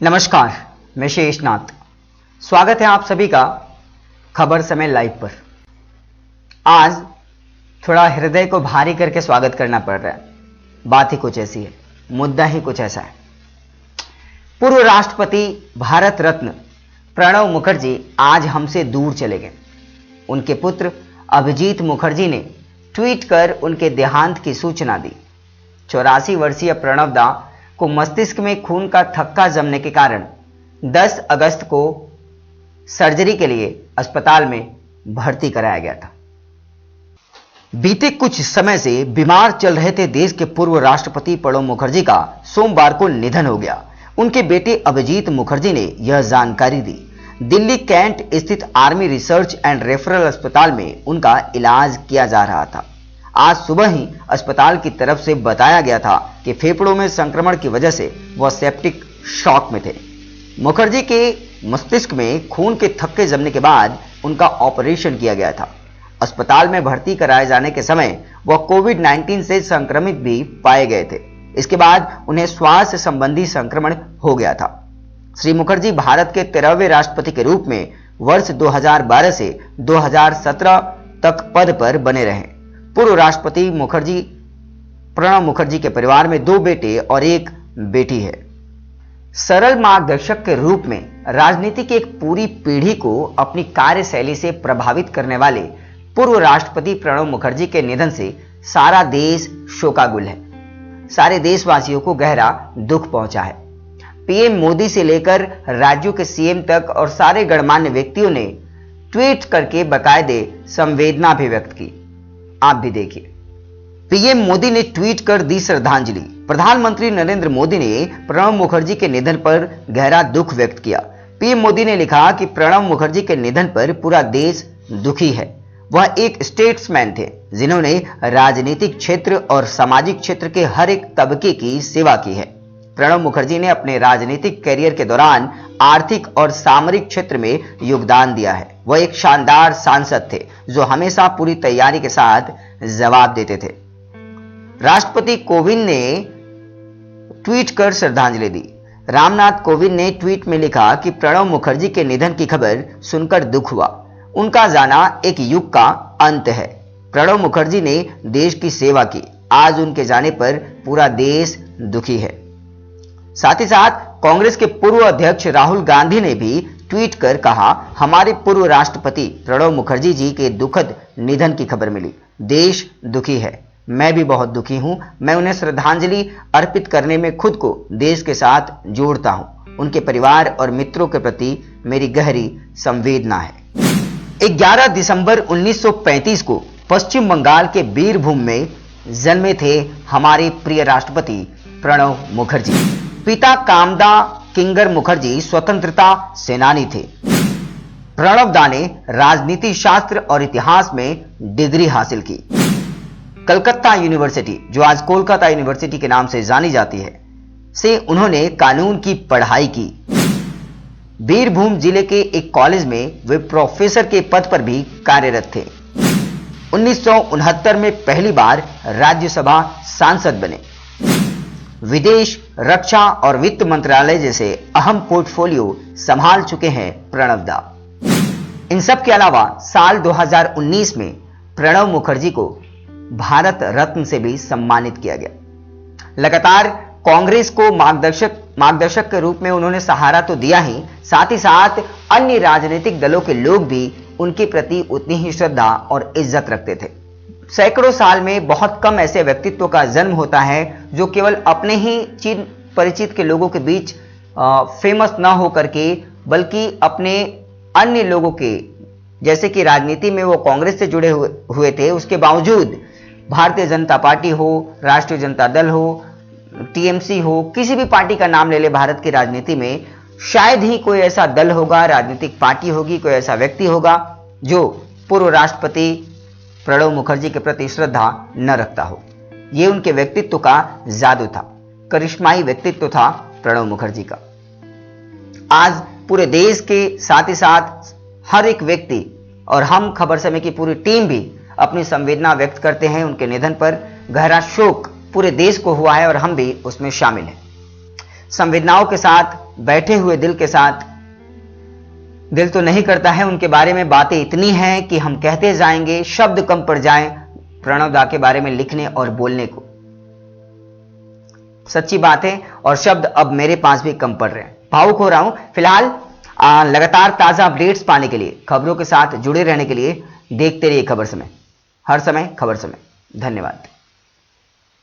नमस्कार, मैं शेषनाथ। स्वागत है आप सभी का खबर समय लाइव पर। आज थोड़ा हृदय को भारी करके स्वागत करना पड़ रहा है। बात ही कुछ ऐसी है, मुद्दा ही कुछ ऐसा है। पूर्व राष्ट्रपति भारत रत्न प्रणब मुखर्जी आज हमसे दूर चले गए। उनके पुत्र अभिजीत मुखर्जी ने ट्वीट कर उनके देहांत की सूचना दी। 84 वर्षीय प्रणब दा को मस्तिष्क में खून का थक्का जमने के कारण 10 अगस्त को सर्जरी के लिए अस्पताल में भर्ती कराया गया था। बीते कुछ समय से बीमार चल रहे थे देश के पूर्व राष्ट्रपति प्रणब मुखर्जी का सोमवार को निधन हो गया। उनके बेटे अभिजीत मुखर्जी ने यह जानकारी दी। दिल्ली कैंट स्थित आर्मी रिसर्च एंड रेफरल अस्पताल में उनका इलाज किया जा रहा था। आज सुबह ही अस्पताल की तरफ से बताया गया था कि फेफड़ों में संक्रमण की वजह से वह सेप्टिक शॉक में थे। मुखर्जी के मस्तिष्क में खून के थक्के जमने के बाद उनका ऑपरेशन किया गया था। अस्पताल में भर्ती कराए जाने के समय वह कोविड-19 से संक्रमित भी पाए गए थे। इसके बाद उन्हें श्वास संबंधी संक्रमण हो गया था। श्री मुखर्जी भारत के 13वें राष्ट्रपति के रूप में वर्ष 2012 से 2017 तक पद पर बने रहे। पूर्व राष्ट्रपति प्रणब मुखर्जी के परिवार में 2 बेटे और 1 बेटी है। सरल मार्गदर्शक के रूप में राजनीति की एक पूरी पीढ़ी को अपनी कार्यशैली से प्रभावित करने वाले पूर्व राष्ट्रपति प्रणब मुखर्जी के निधन से सारा देश शोकाकुल है। सारे देशवासियों को गहरा दुख पहुंचा है। पीएम मोदी से लेकर राज्यों के सीएम तक और सारे गणमान्य व्यक्तियों ने ट्वीट करके बाकायदे संवेदना भी व्यक्त की। आप भी देखिए। पीएम मोदी ने ट्वीट कर दी श्रद्धांजलि। प्रधानमंत्री नरेंद्र मोदी ने प्रणब मुखर्जी के निधन पर गहरा दुख व्यक्त किया। पीएम मोदी ने लिखा कि प्रणब मुखर्जी के निधन पर पूरा देश दुखी है। वह एक स्टेट्समैन थे जिन्होंने राजनीतिक क्षेत्र और सामाजिक क्षेत्र के हर एक तबके की सेवा की है। प्रणब मुखर्जी ने अपने राजनीतिक करियर के दौरान आर्थिक और सामरिक क्षेत्र में योगदान दिया है। वह एक शानदार सांसद थे जो हमेशा पूरी तैयारी के साथ जवाब देते थे। राष्ट्रपति कोविंद ने ट्वीट कर श्रद्धांजलि दी। रामनाथ कोविंद ने ट्वीट में लिखा कि प्रणब मुखर्जी के निधन की खबर सुनकर दुख हुआ। उनका जाना एक युग का अंत है। प्रणब मुखर्जी ने देश की सेवा की। आज उनके जाने पर पूरा देश दुखी है। साथ ही साथ कांग्रेस के पूर्व अध्यक्ष राहुल गांधी ने भी ट्वीट कर कहा, हमारे पूर्व राष्ट्रपति प्रणब मुखर्जी जी के दुखद निधन की खबर मिली। देश दुखी है। मैं भी बहुत दुखी हूं। मैं उन्हें श्रद्धांजलि अर्पित करने में खुद को देश के साथ जोड़ता हूं। उनके परिवार और मित्रों के प्रति मेरी गहरी संवेदना है। 11 दिसंबर 1935 को पश्चिम बंगाल के बीरभूम में जन्मे थे हमारे प्रिय राष्ट्रपति प्रणब मुखर्जी। पिता कामदा किंगर मुखर्जी स्वतंत्रता सेनानी थे। प्रणब दा ने राजनीति शास्त्र और इतिहास में डिग्री हासिल की। कलकत्ता यूनिवर्सिटी, जो आज कोलकाता यूनिवर्सिटी के नाम से जानी जाती है, से उन्होंने कानून की पढ़ाई की। बीरभूम जिले के एक कॉलेज में वे प्रोफेसर के पद पर भी कार्यरत थे। 1969 में पहली बार राज्यसभा सांसद बने। विदेश, रक्षा और वित्त मंत्रालय जैसे अहम पोर्टफोलियो संभाल चुके हैं प्रणब दा। इन सब के अलावा साल 2019 में प्रणब मुखर्जी को भारत रत्न से भी सम्मानित किया गया। लगातार कांग्रेस को मार्गदर्शक के रूप में उन्होंने सहारा तो दिया ही, साथ ही साथ अन्य राजनीतिक दलों के लोग भी उनके प्रति उतनी ही श्रद्धा और इज्जत रखते थे। सैकड़ों साल में बहुत कम ऐसे व्यक्तित्व का जन्म होता है जो केवल अपने ही चिन्ह परिचित के लोगों के बीच फेमस ना हो करके, बल्कि अपने अन्य लोगों के, जैसे कि राजनीति में वो कांग्रेस से जुड़े हुए थे, उसके बावजूद भारतीय जनता पार्टी हो, राष्ट्रीय जनता दल हो, टीएमसी हो, किसी भी पार्टी का नाम ले ले भारत की राजनीति में, शायद ही कोई ऐसा दल होगा, राजनीतिक पार्टी होगी, कोई ऐसा व्यक्ति होगा जो पूर्व राष्ट्रपति प्रणब मुखर्जी के प्रति श्रद्धा न रखता हो। यह उनके व्यक्तित्व का जादू था, करिश्माई व्यक्तित्व था प्रणब मुखर्जी का। आज पूरे देश के साथ ही साथ हर एक व्यक्ति और हम खबर समय की पूरी टीम भी अपनी संवेदना व्यक्त करते हैं। उनके निधन पर गहरा शोक पूरे देश को हुआ है और हम भी उसमें शामिल हैं। संवेदनाओं के साथ, बैठे हुए दिल के साथ। दिल तो नहीं करता है उनके बारे में बातें इतनी हैं कि हम कहते जाएंगे, शब्द कम पड़ जाएं प्रणव दा के बारे में लिखने और बोलने को। सच्ची बात है, और शब्द अब मेरे पास भी कम पड़ रहे हैं। भावुक हो रहा हूं। फिलहाल लगातार ताजा अपडेट्स पाने के लिए, खबरों के साथ जुड़े रहने के लिए देखते रहिए खबर समय, हर समय खबर समय। धन्यवाद।